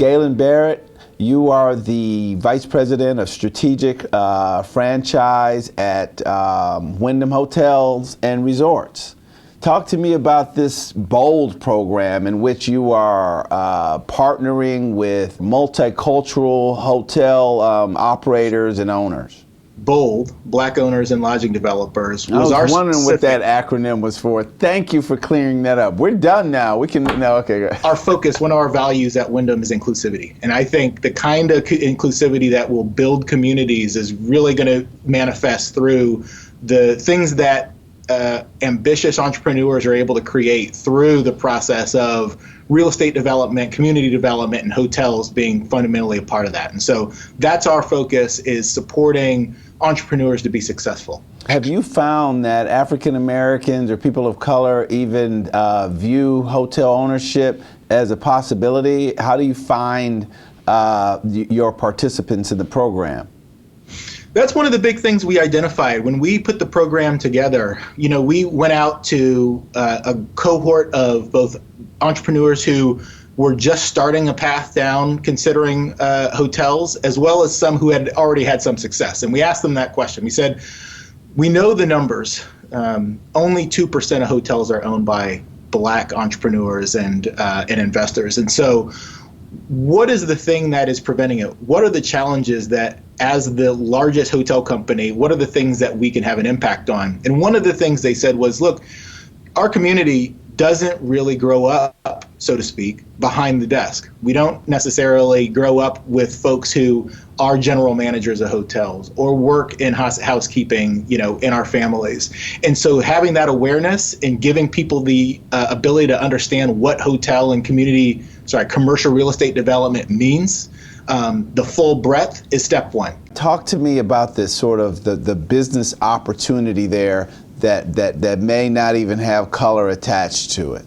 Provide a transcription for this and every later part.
Galen Barrett. You are the Vice President of Strategic Franchise at Wyndham Hotels and Resorts. Talk to me about this BOLD program in which you are partnering with multicultural hotel operators and owners. BOLD, Black Owners and Lodging Developers, I was wondering what that acronym was for. Thank you for clearing that up. We're done now. We can, no, okay, good. Our focus, one of our values at Wyndham is inclusivity. And I think the kind of inclusivity that will build communities is really going to manifest through the things that ambitious entrepreneurs are able to create through the process of real estate development, community development, and hotels being fundamentally a part of that. And so that's our focus, is supporting entrepreneurs to be successful. Have you found that African Americans or people of color even view hotel ownership as a possibility? How do you find your participants in the program? That's one of the big things we identified when we put the program together. You know, we went out to a cohort of both entrepreneurs who were just starting a path down considering hotels, as well as some who had already had some success. And we asked them that question. We said, we know the numbers. Only 2% of hotels are owned by Black entrepreneurs and investors. And so what is the thing that is preventing it? What are the challenges that, as the largest hotel company, what are the things that we can have an impact on? And one of the things they said was, look, our community doesn't really grow up, so to speak, behind the desk. We don't necessarily grow up with folks who are general managers of hotels or work in housekeeping, you know, in our families. And so having that awareness and giving people the ability to understand what hotel and commercial real estate development means, the full breadth, is step one. Talk to me about this sort of the business opportunity there that may not even have color attached to it.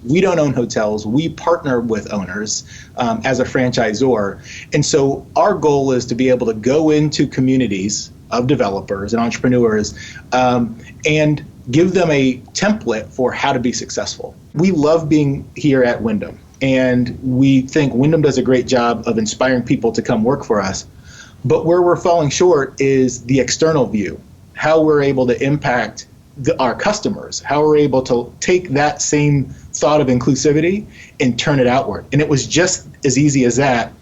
We don't own hotels. We partner with owners as a franchisor. And so our goal is to be able to go into communities of developers and entrepreneurs and give them a template for how to be successful. We love being here at Wyndham, and we think Wyndham does a great job of inspiring people to come work for us. But where we're falling short is the external view, how we're able to impact our customers, how we're able to take that same thought of inclusivity and turn it outward. And it was just as easy as that.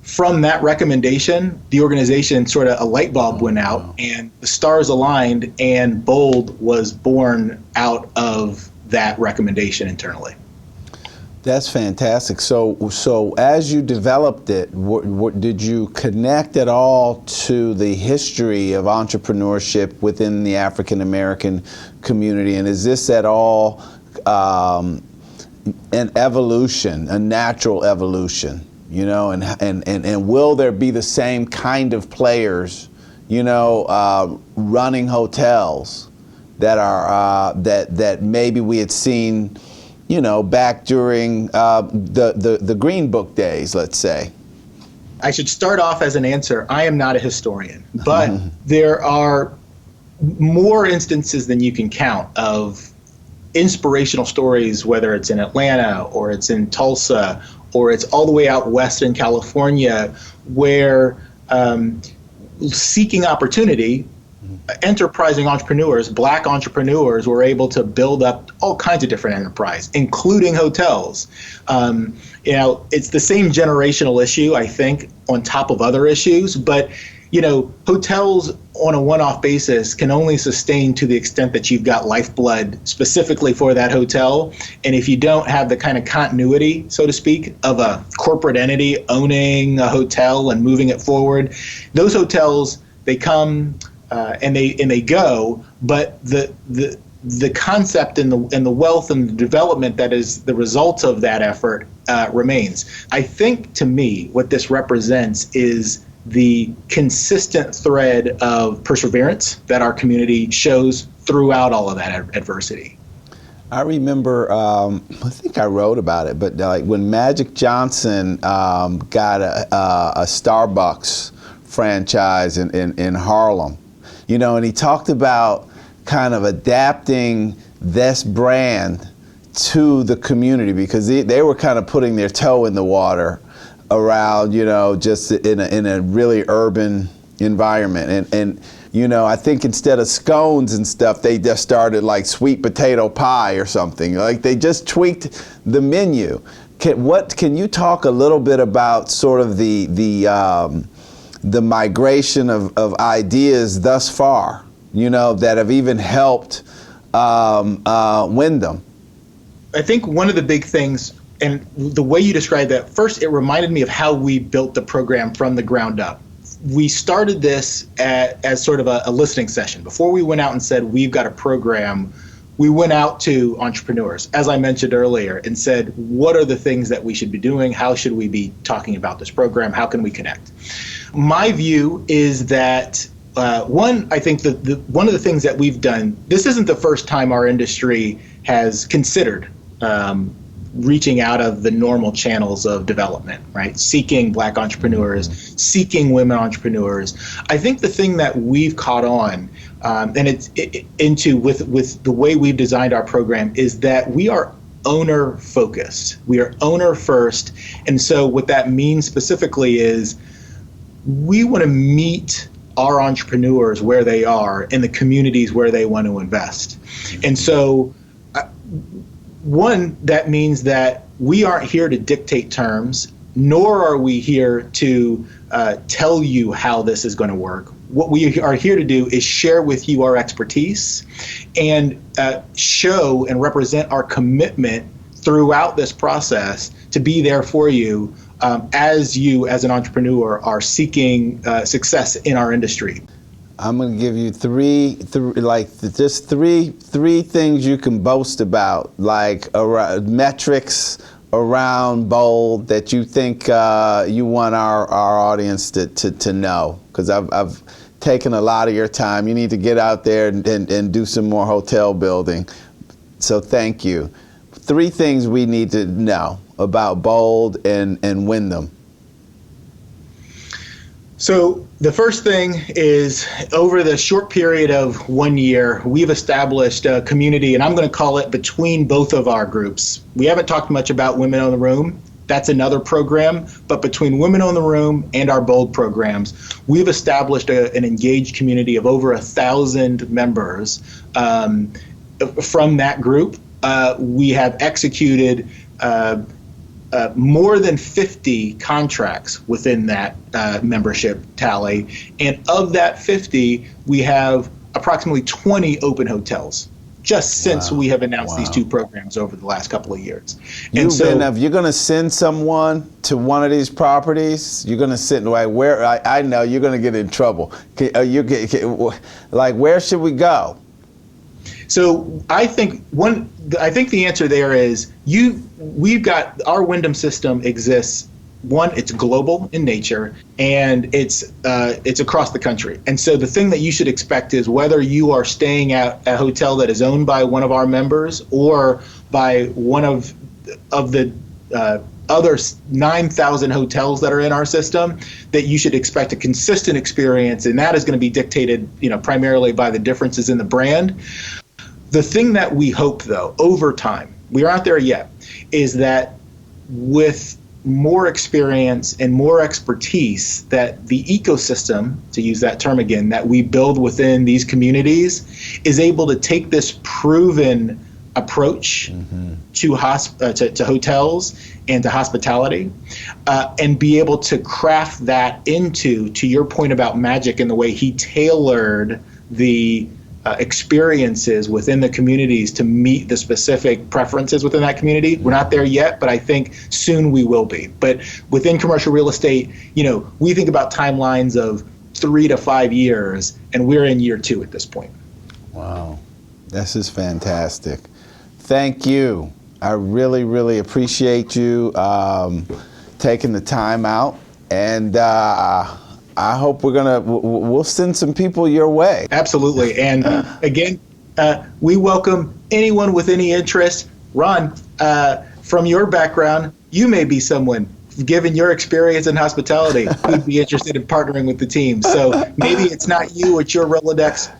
From that recommendation, the organization sort of a light bulb went out and the stars aligned, and BOLD was born out of that recommendation internally. That's fantastic. So as you developed it, did you connect at all to the history of entrepreneurship within the African American community? And is this at all an evolution, a natural evolution? You know, and will there be the same kind of players, you know, running hotels that are that maybe we had seen, you know, back during the Green Book days, let's say? I should start off as an answer. I am not a historian, but there are more instances than you can count of inspirational stories, whether it's in Atlanta or it's in Tulsa or it's all the way out west in California, where seeking opportunity, enterprising entrepreneurs, Black entrepreneurs, were able to build up all kinds of different enterprise, including hotels. You know, it's the same generational issue, I think, on top of other issues, but you know, hotels on a one-off basis can only sustain to the extent that you've got lifeblood specifically for that hotel. And if you don't have the kind of continuity, so to speak, of a corporate entity owning a hotel and moving it forward, those hotels, they come and they go, but the concept and the wealth and the development that is the result of that effort remains. I think, to me, what this represents is the consistent thread of perseverance that our community shows throughout all of that adversity. I remember, I think I wrote about it, but like when Magic Johnson got a Starbucks franchise in Harlem, you know, and he talked about kind of adapting this brand to the community, because they were kind of putting their toe in the water around, just in a really urban environment. And I think instead of scones and stuff, they just started like sweet potato pie or something. Like they just tweaked the menu. Can you talk a little bit about sort of the migration of ideas thus far, that have even helped Wyndham? I think one of the big things, and the way you described that, first, it reminded me of how we built the program from the ground up. We started this as sort of a listening session. Before we went out and said, we've got a program, we went out to entrepreneurs, as I mentioned earlier, and said, what are the things that we should be doing? How should we be talking about this program? How can we connect? My view is that, one, I think one of the things that we've done, this isn't the first time our industry has considered reaching out of the normal channels of development, right? Seeking Black entrepreneurs, seeking women entrepreneurs. I think the thing that we've caught on, and it's into with the way we've designed our program, is that we are owner focused. We are owner first. And so what that means specifically is we want to meet our entrepreneurs where they are in the communities where they want to invest. And so one, that means that we aren't here to dictate terms, nor are we here to tell you how this is going to work. What we are here to do is share with you our expertise and show and represent our commitment throughout this process to be there for you as you, as an entrepreneur, are seeking success in our industry. I'm going to give you three things you can boast about, like metrics around Bold that you think you want our audience to know, because I've taken a lot of your time. You need to get out there and do some more hotel building. So thank you. 3 things we need to know about Bold and Wyndham. So the first thing is, over the short period of 1 year, we've established a community, and I'm going to call it between both of our groups. We haven't talked much about Women Own the Room. That's another program. But between Women Own the Room and our Bold programs, we've established an engaged community of over 1,000 members from that group. We have executed more than 50 contracts within that membership tally. And of that 50, we have approximately 20 open hotels just since we have announced these 2 programs over the last couple of years. And so if you're going to send someone to one of these properties, you're going to sit like where I know you're going to get in trouble. Where should we go? So I think the answer there is we've got our Wyndham system exists. One, it's global in nature, and it's across the country. And so the thing that you should expect is, whether you are staying at a hotel that is owned by one of our members or by one of the other 9,000 hotels that are in our system, that you should expect a consistent experience, and that is going to be dictated, primarily by the differences in the brand. The thing that we hope, though, over time, we aren't there yet, is that with more experience and more expertise, that the ecosystem, to use that term again, that we build within these communities is able to take this proven approach to hotels and to hospitality, and be able to craft that into, to your point about Magic and the way he tailored the experiences within the communities to meet the specific preferences within that community. We're not there yet, but I think soon we will be. But within commercial real estate, we think about timelines of 3 to 5 years, and we're in year 2 at this point. Wow, this is fantastic. Thank you. I really, really appreciate you taking the time out, and I hope we'll send some people your way. Absolutely. And again, we welcome anyone with any interest. Ron, from your background, you may be someone, given your experience in hospitality, who'd be interested in partnering with the team. So maybe it's not you, it's your Rolodex.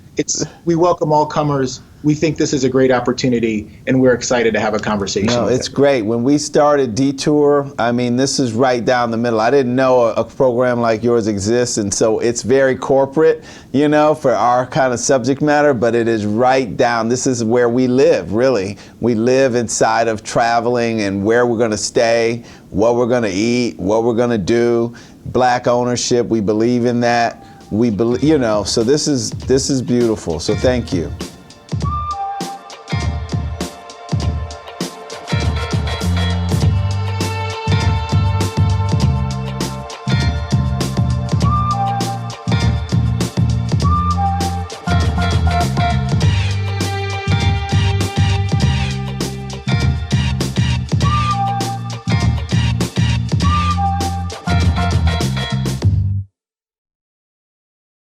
We welcome all comers. we think this is a great opportunity, and we're excited to have a conversation. No, it's great. When we started Detour, I mean, this is right down the middle. I didn't know a program like yours exists, and so it's very corporate, you know, for our kind of subject matter, but it is right down. This is where we live, really. We live inside of traveling and where we're going to stay, what we're going to eat, what we're going to do. Black ownership, we believe in that. We believe, you know, so this is beautiful. So thank you.